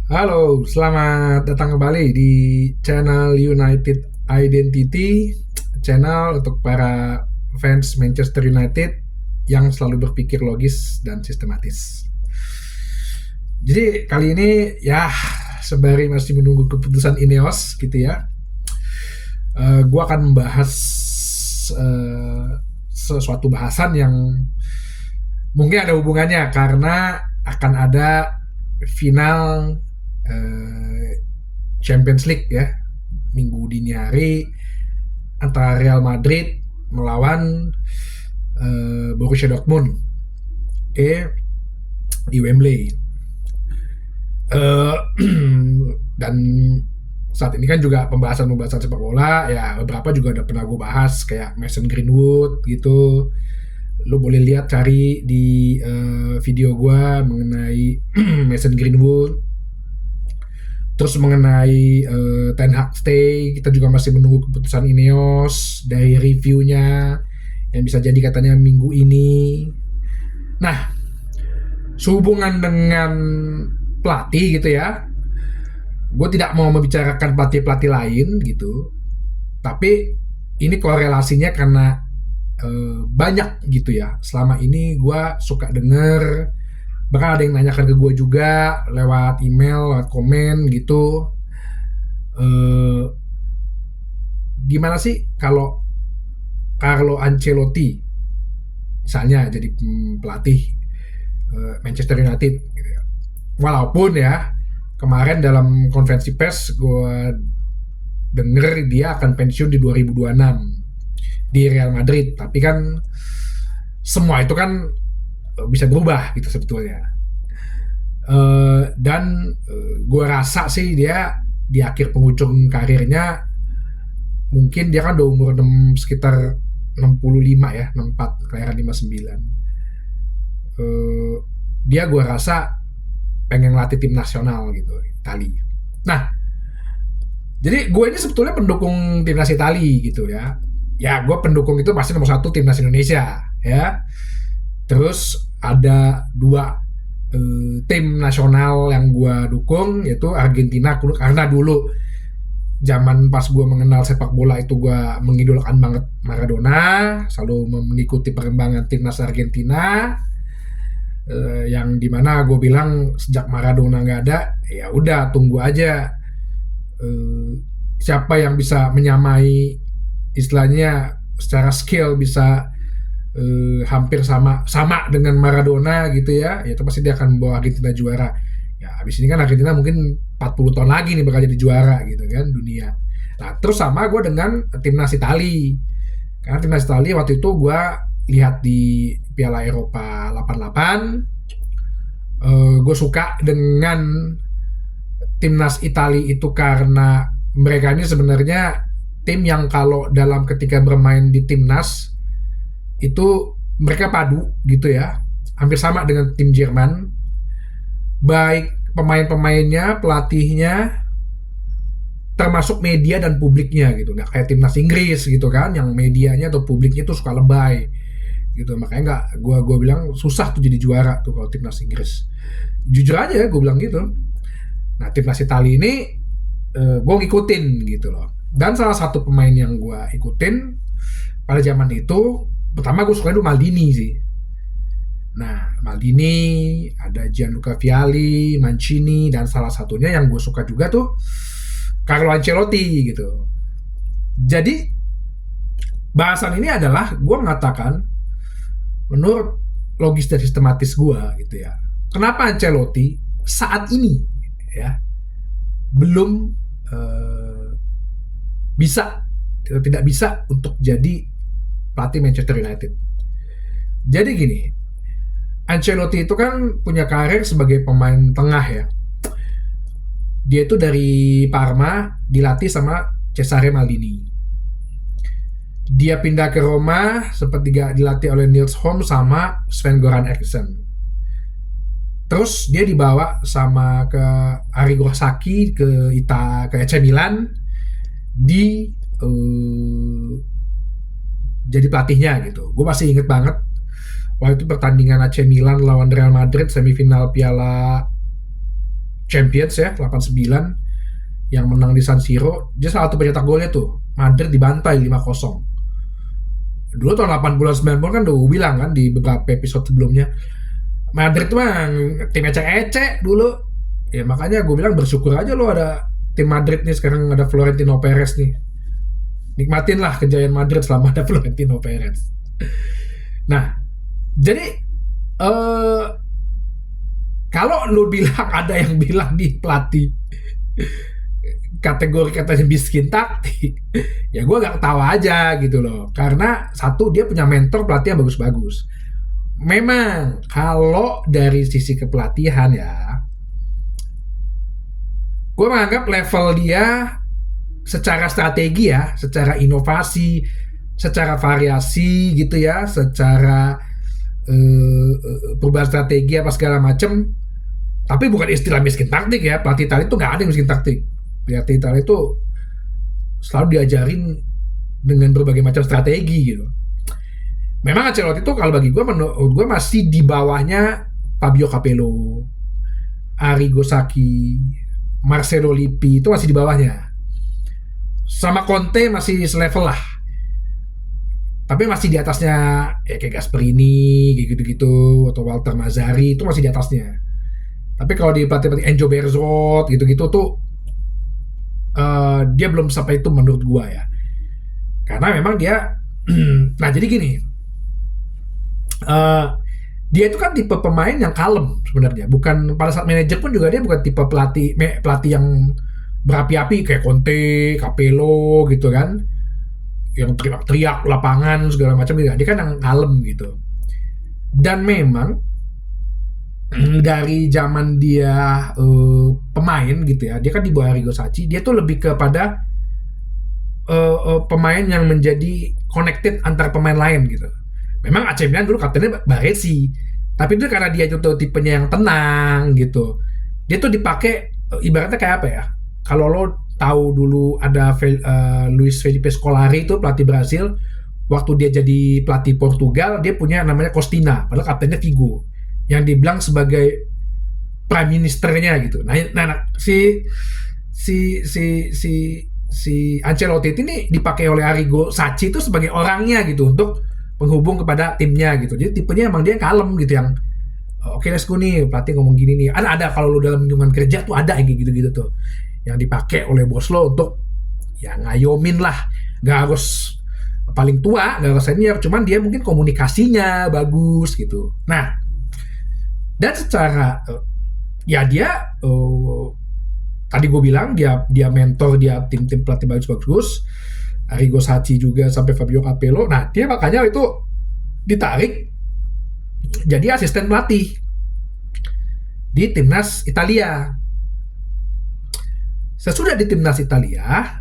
Halo, selamat datang kembali di channel United Identity, channel untuk para fans Manchester United yang selalu berpikir logis dan sistematis. Jadi kali ini ya sembari masih menunggu keputusan Ineos gitu ya, gue akan membahas uh, sesuatu bahasan yang mungkin ada hubungannya karena akan ada final uh, Champions League ya minggu dini hari antara Real Madrid melawan Borussia Dortmund di Wembley. Uh, dan saat ini kan juga pembahasan sepak bola ya, beberapa juga udah pernah gue bahas kayak Mason Greenwood gitu. Lo boleh lihat cari di video gue mengenai Mason Greenwood. Terus mengenai Ten Hag Stay, kita juga masih menunggu keputusan Ineos dari reviewnya yang bisa jadi katanya minggu ini. Nah, sehubungan dengan pelatih gitu ya, gue tidak mau membicarakan pelatih-pelatih lain gitu, tapi ini korelasinya karena banyak gitu ya. Selama ini gue suka denger, bahkan ada yang nanyakan ke gue juga lewat email, lewat komen gitu. Gimana sih kalau Carlo Ancelotti misalnya jadi pelatih Manchester United gitu ya. Walaupun ya kemarin dalam konferensi pers gue denger dia akan pensiun di 2026 di Real Madrid, tapi kan semua itu kan bisa berubah gitu sebetulnya. Dan gue rasa sih dia di akhir penghujung karirnya mungkin dia kan udah umur sekitar 65 ya, 64, kelahiran 59. Dia gue rasa pengen latih tim nasional gitu, Itali. Nah, jadi gue ini sebetulnya pendukung timnas Itali gitu ya. Ya gue pendukung itu pasti nomor satu timnas Indonesia ya. Terus ada dua tim nasional yang gue dukung, yaitu Argentina, karena dulu zaman pas gue mengenal sepak bola itu gue mengidolakan banget Maradona, selalu mengikuti perkembangan timnas Argentina, yang dimana gue bilang sejak Maradona nggak ada, ya udah tunggu aja siapa yang bisa menyamai istilahnya secara skill bisa hampir sama dengan Maradona gitu ya, itu pasti dia akan membawa Argentina juara. Ya habis ini kan Argentina mungkin 40 tahun lagi nih bakal jadi juara gitu kan dunia. Nah terus sama gue dengan timnas Itali, karena timnas Itali waktu itu gue lihat di Piala Eropa 88, gue suka dengan timnas Itali itu karena mereka ini sebenarnya tim yang kalau dalam ketika bermain di timnas itu mereka padu gitu ya, hampir sama dengan tim Jerman, baik pemain-pemainnya, pelatihnya, termasuk media dan publiknya gitu. Nggak kayak timnas Inggris gitu kan, yang medianya atau publiknya tuh suka lebay gitu. Makanya nggak, gue bilang susah tuh jadi juara tuh kalau timnas Inggris. Jujur aja gue bilang gitu. Nah timnas Italia ini gue ngikutin gitu loh. Dan salah satu pemain yang gue ikutin pada zaman itu, pertama gue suka itu Maldini sih. Nah Maldini, ada Gianluca Vialli, Mancini, dan salah satunya yang gue suka juga tuh Carlo Ancelotti gitu. Jadi bahasan ini adalah gue mengatakan menurut logis dan sistematis gue gitu ya, kenapa Ancelotti saat ini ya belum bisa, tidak bisa untuk jadi pelatih Manchester United. Jadi gini, Ancelotti itu kan punya karir sebagai pemain tengah ya. Dia itu dari Parma dilatih sama Cesare Maldini. Dia pindah ke Roma sempat dilatih oleh Nils Holm sama Sven-Goran Eriksson. Terus dia dibawa sama ke Arrigo Sacchi ke AC Milan di jadi pelatihnya gitu. Gue masih inget banget waktu itu pertandingan AC Milan lawan Real Madrid semifinal Piala Champions ya 89 yang menang di San Siro, dia salah satu pencetak golnya tuh. Madrid dibantai 5-0. Dulu tahun 80 90 kan udah gue bilang kan di beberapa episode sebelumnya, Madrid tuh mah tim ecek-ecek dulu. Ya makanya gue bilang bersyukur aja lo ada tim Madrid nih, sekarang ada Florentino Perez nih. Nikmatin lah kejayaan Madrid selama ada Florentino Perez. Nah, jadi kalau lu bilang ada yang bilang nih pelatih kategori katanya miskin taktik, ya gue gak ketawa aja gitu loh. Karena satu, dia punya mentor pelatih yang bagus-bagus. Memang kalau dari sisi kepelatihan ya, gue menganggap level dia secara strategi ya, secara inovasi, secara variasi gitu ya, secara perubahan strategi apa segala macem. Tapi bukan istilah miskin taktik ya, pelatih Italia itu gak ada yang miskin taktik. Pelatih Italia itu selalu diajarin dengan berbagai macam strategi gitu. Memang Ancelotti itu kalau bagi gue, menurut gue masih di bawahnya Fabio Capello, Arrigo Sacchi, Marcelo Lippi, itu masih di bawahnya. Sama Conte masih selevel lah. Tapi masih di atasnya ya kayak Gasperini, kayak gitu-gitu, atau Walter Mazzarri, itu masih di atasnya. Tapi kalau di pelatih-pelatih Enzo Berzot gitu-gitu tuh dia belum sampai itu menurut gua ya. Karena memang dia nah jadi gini, dia itu kan tipe pemain yang kalem sebenarnya. Bukan pada saat manajer pun juga dia bukan tipe pelatih yang berapi-api kayak Conte, Capello gitu kan, yang teriak-teriak lapangan segala macam gitu. Dia kan yang kalem gitu. Dan memang dari zaman dia pemain gitu ya, dia kan di bawah Arrigo Sacchi, dia tuh lebih kepada pemain yang menjadi connected antar pemain lain gitu. Memang AC Milan dulu kaptennya Baresi, tapi itu karena dia tuh tipenya yang tenang gitu. Dia tuh dipakai ibaratnya kayak apa ya? Kalau lo tahu dulu ada Luis Felipe Scolari itu pelatih Brasil, waktu dia jadi pelatih Portugal, dia punya namanya Costina, padahal kaptennya Figo, yang dibilang sebagai prime ministernya gitu. Nah si Ancelotti ini dipakai oleh Arrigo Sacchi itu sebagai orangnya gitu untuk penghubung kepada timnya gitu. Jadi tipenya emang dia kalem gitu, yang oke, let's go nih, pelatih ngomong gini nih. Ada kalau lu dalam lingkungan kerja tuh ada yang gitu-gitu tuh, yang dipakai oleh bos lo untuk ya ngayomin lah. Gak harus paling tua, gak harus senior, cuman dia mungkin komunikasinya bagus gitu. Nah, dan secara ya dia tadi gue bilang dia mentor, dia tim-tim pelatih bagus-bagus, Arrigo Sacchi juga sampai Fabio Capello. Nah, dia makanya itu ditarik jadi asisten pelatih di timnas Italia. Sesudah di timnas Italia,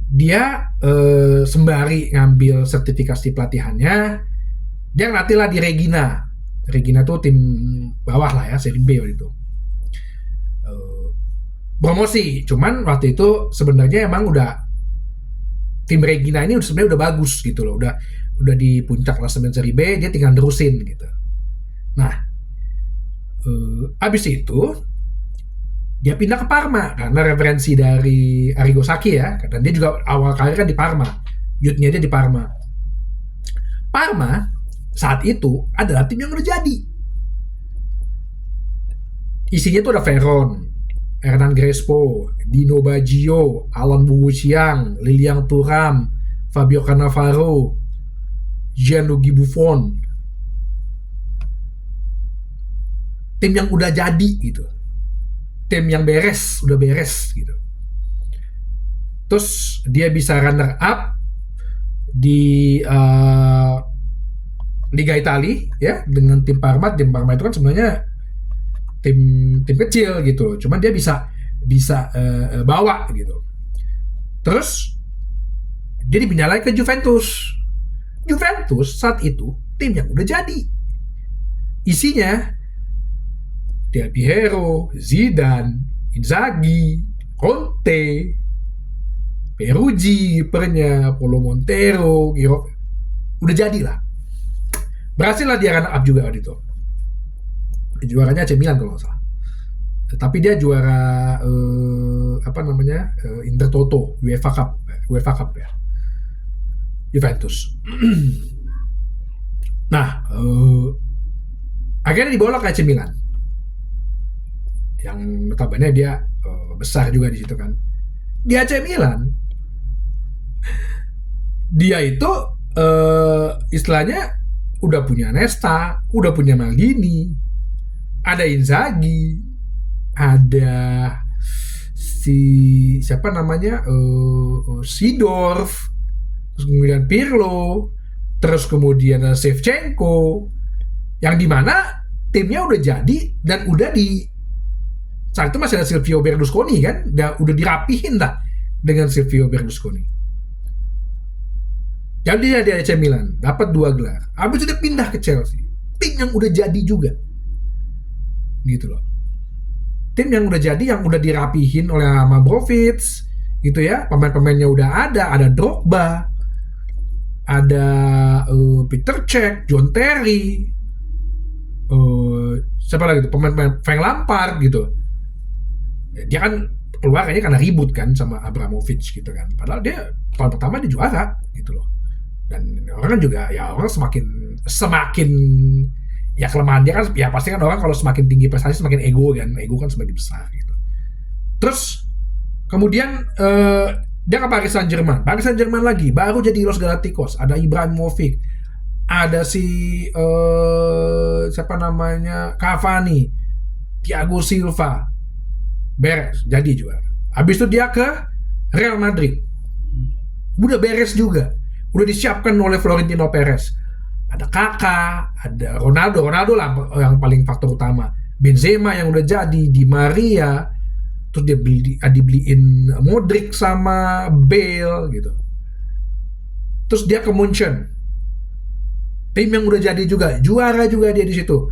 dia sembari ngambil sertifikasi pelatihannya, dia ngelatih lah di Regina. Regina tuh tim bawah lah ya, seri B waktu itu. Promosi, cuman waktu itu sebenarnya emang udah tim Regina ini sebenarnya udah bagus gitu loh, udah di puncak klasemen seri B, dia tinggal nerusin gitu. Nah, abis itu dia pindah ke Parma karena referensi dari Arrigo Sacchi ya, dan dia juga awal karir kan di Parma, youth-nya dia di Parma. Parma saat itu adalah tim yang udah jadi. Isinya tuh ada Veron, Hernan Crespo, Dino Baggio, Alan Bogossian, Lilian Thuram, Fabio Cannavaro, Gianluigi Buffon. Tim yang udah jadi gitu. Tim yang udah beres gitu. Terus dia bisa runner up di Liga Italia ya dengan tim Parma. Tim Parma itu kan sebenarnya tim kecil gitu, cuman dia bisa bawa gitu. Terus dia dipindah lagi ke Juventus. Juventus saat itu tim yang udah jadi, isinya Del Piero, Zidane, Inzaghi, Conte, Peruggi kipernya, Paulo Montero, udah jadi lah. Berhasil lah dia runner up juga waktu itu. Juaranya AC Milan kalau nggak salah. Tapi dia juara Intertoto UEFA Cup ya, Juventus. Nah, akhirnya dibawa ke AC Milan, yang notabene dia besar juga di situ kan. Di AC Milan, dia itu istilahnya udah punya Nesta, udah punya Maldini, ada Inzaghi, ada si siapa namanya Seedorf, terus kemudian Pirlo, terus kemudian Shevchenko, yang dimana timnya udah jadi dan udah di saat itu masih ada Silvio Berlusconi kan, udah dirapihin lah dengan Silvio Berlusconi. Jadi dia di AC Milan dapat 2 gelar, habis itu dia pindah ke Chelsea, tim yang udah jadi juga, gitu loh. Tim yang udah jadi, yang udah dirapihin oleh Abramovich, gitu ya, pemain-pemainnya udah ada Drogba, ada Peter Cech, John Terry, siapa lagi tuh pemain-pemain, Frank Lampard gitu. Dia kan keluar kayaknya karena ribut kan sama Abramovich gitu kan. Padahal dia tahun pertama dia juara gitu loh. Dan orang kan juga ya orang semakin ya kelemahan dia kan ya pasti kan orang kalau semakin tinggi prestasi semakin ego kan semakin besar gitu. Terus kemudian dia ke Paris Saint-Germain lagi baru jadi Los Galacticos, ada Ibrahimovic, ada si siapa namanya Cavani, Thiago Silva, beres jadi juara. Habis itu dia ke Real Madrid, udah beres juga, udah disiapkan oleh Florentino Perez. Ada Kakak, ada Ronaldo lah yang paling faktor utama, Benzema yang udah jadi, Di Maria, terus dia dibeliin Modric sama Bale gitu. Terus dia ke Munchen, tim yang udah jadi juga, juara juga dia di situ.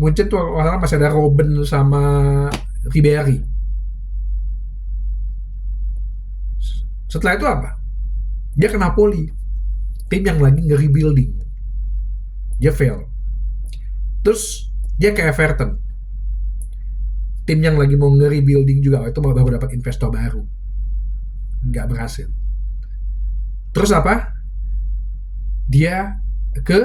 Munchen tuh orang masih ada Robben sama Ribéry. Setelah itu apa? Dia ke Napoli, tim yang lagi nge-rebuilding, dia fail. Terus dia ke Everton, tim yang lagi mau nge-rebuilding juga, itu baru dapat investor baru, nggak berhasil. Terus apa? Dia ke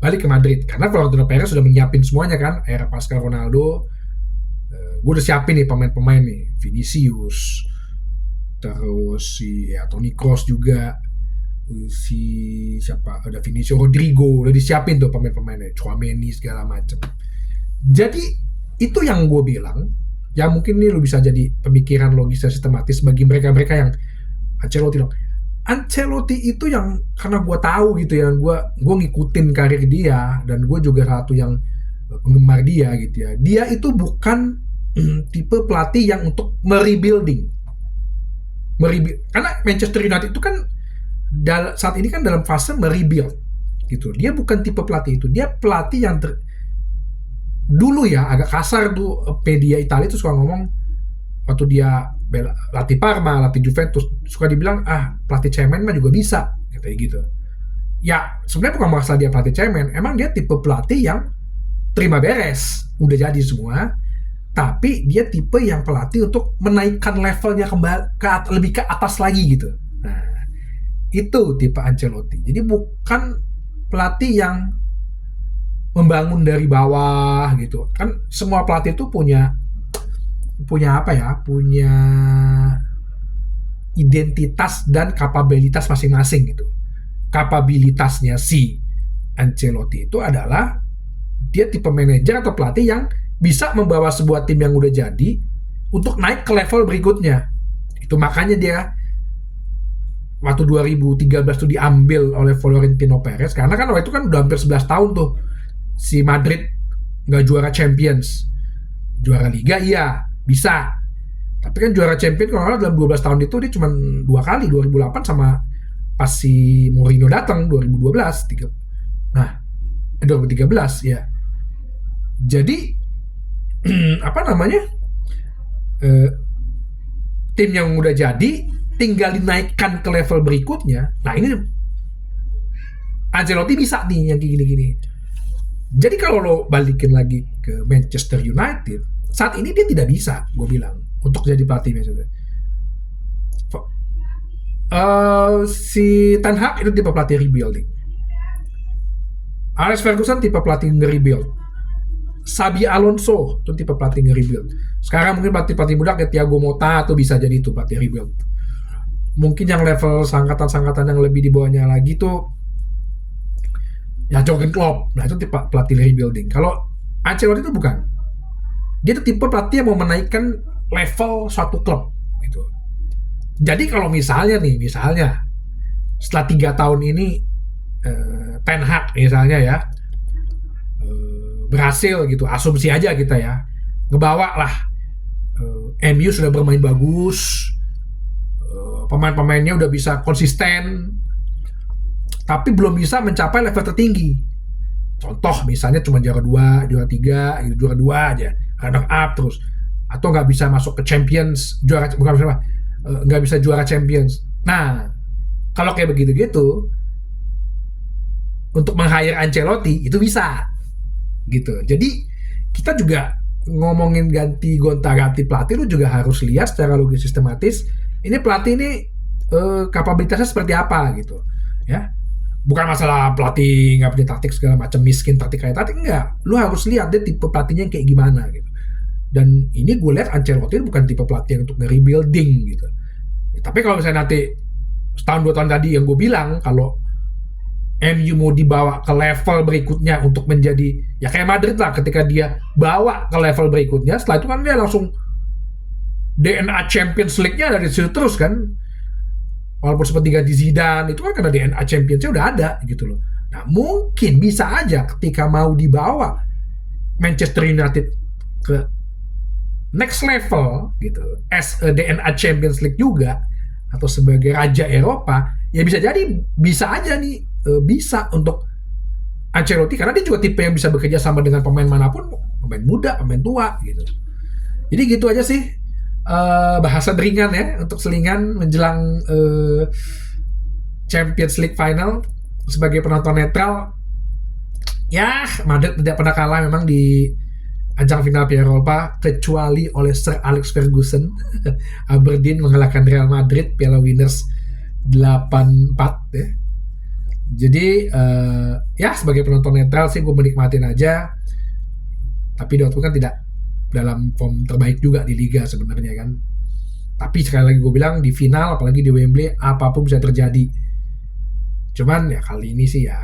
balik ke Madrid karena Florentino Perez sudah menyiapin semuanya kan, era pasca Ronaldo. Gue udah siapin nih pemain-pemain nih, Vinicius, terus si Toni Kroos juga, si siapa, ada Vinicius, Rodrigo, udah disiapin tuh pemain-pemainnya, Tchouaméni segala macem. Jadi itu yang gue bilang, ya mungkin ini lo bisa jadi pemikiran logis dan sistematis bagi mereka-mereka yang Ancelotti itu yang karena gue tahu gitu ya, gue ngikutin karir dia dan gue juga satu yang penggemar dia gitu ya. Dia itu bukan tipe pelatih yang untuk merebuilding. Karena Manchester United itu kan saat ini kan dalam fase merebuild gitu. Dia bukan tipe pelatih itu. Dia pelatih yang dulu ya agak kasar tuh, media Italia itu suka ngomong waktu dia latih Parma, latih Juventus, suka dibilang pelatih cemen mah juga bisa kayak gitu. Ya sebenarnya bukan masalah dia pelatih cemen, emang dia tipe pelatih yang terima beres, udah jadi semua, tapi dia tipe yang pelatih untuk menaikkan levelnya kembali lebih ke atas lagi gitu. Nah, itu tipe Ancelotti. Jadi bukan pelatih yang membangun dari bawah gitu. Kan semua pelatih itu punya apa ya? Punya identitas dan kapabilitas masing-masing gitu. Kapabilitasnya si Ancelotti itu adalah dia tipe manajer atau pelatih yang bisa membawa sebuah tim yang udah jadi untuk naik ke level berikutnya. Itu makanya dia waktu 2013 tuh diambil oleh Florentino Perez, karena kan waktu itu kan udah hampir 11 tahun tuh si Madrid nggak juara Champions. Juara Liga iya bisa, tapi kan juara Champions kalau dalam 12 tahun itu dia cuma 2 kali, 2008 sama pas si Mourinho datang 2012 2013 ya. Jadi apa namanya, tim yang udah jadi tinggal dinaikkan ke level berikutnya. Nah ini Ancelotti bisa nih yang kayak gini-gini. Jadi kalau lo balikin lagi ke Manchester United, saat ini dia tidak bisa, gue bilang, untuk jadi pelatih Manchester. Si Ten Hag itu tipe pelatih rebuilding. Alex Ferguson tipe pelatih nge-rebuild. Xabi Alonso itu tipe pelatih nge-rebuild. Sekarang mungkin pelatih-pelatih muda kayak Thiago Motta tuh bisa jadi itu pelatih rebuild. Mungkin yang level sangkatan-sangkatan yang lebih di bawahnya lagi tuh ya Jurgen Klopp. Nah itu tipe pelatih rebuilding. Kalau Ancelotti itu bukan. Dia tuh tipe pelatih yang mau menaikkan level suatu klub gitu. Jadi kalau misalnya setelah 3 tahun ini Ten Hag misalnya ya berhasil gitu, asumsi aja kita ya, ngebawa lah MU sudah bermain bagus, pemain-pemainnya udah bisa konsisten, tapi belum bisa mencapai level tertinggi. Contoh misalnya cuma juara 2, juara 3, gitu, juara 2 aja, runner up terus, atau nggak bisa masuk ke Champions, nggak bisa juara Champions. Nah, kalau kayak begitu-gitu, untuk meng-hire Ancelotti itu bisa, gitu. Jadi kita juga ngomongin gonta-ganti pelatih, lu juga harus lihat secara logis sistematis ini pelatih ini kapabilitasnya seperti apa gitu ya. Bukan masalah pelatih nggak punya taktik segala macam, miskin taktik kayak taktik, enggak. Lu harus lihat dia tipe pelatihnya yang kayak gimana gitu. Dan ini gue lihat Ancelotti bukan tipe pelatih untuk rebuilding gitu ya. Tapi kalau misalnya nanti setahun 2 tahun tadi yang gue bilang, kalau MU mau dibawa ke level berikutnya untuk menjadi ya kayak Madrid lah, ketika dia bawa ke level berikutnya, setelah itu kan dia langsung DNA Champions League-nya dari situ terus kan, walaupun sempat diganti Zidane itu kan karena DNA Champions-nya udah ada gitu loh. Nah mungkin bisa aja ketika mau dibawa Manchester United ke next level gitu as a DNA Champions League juga, atau sebagai raja Eropa, ya bisa jadi bisa aja nih bisa untuk Ancelotti, karena dia juga tipe yang bisa bekerja sama dengan pemain manapun, pemain muda, pemain tua gitu. Jadi gitu aja sih bahasan ringan ya untuk selingan menjelang Champions League final. Sebagai penonton netral, ya Madrid tidak pernah kalah memang di ajang final Piala Eropa, kecuali oleh Sir Alex Ferguson. Aberdeen mengalahkan Real Madrid Piala Winners 8-4 ya. Jadi ya sebagai penonton netral sih gue menikmatin aja. Tapi Dortmund kan tidak dalam form terbaik juga di Liga sebenarnya kan. Tapi sekali lagi gue bilang, di final apalagi di Wembley apapun bisa terjadi. Cuman ya kali ini sih ya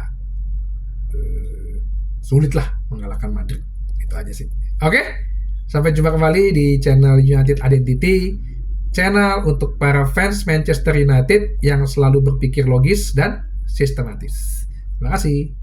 sulit lah mengalahkan Madrid. Itu aja sih. Oke, sampai jumpa kembali di channel United Identity, channel untuk para fans Manchester United yang selalu berpikir logis dan sistematis. Terima kasih.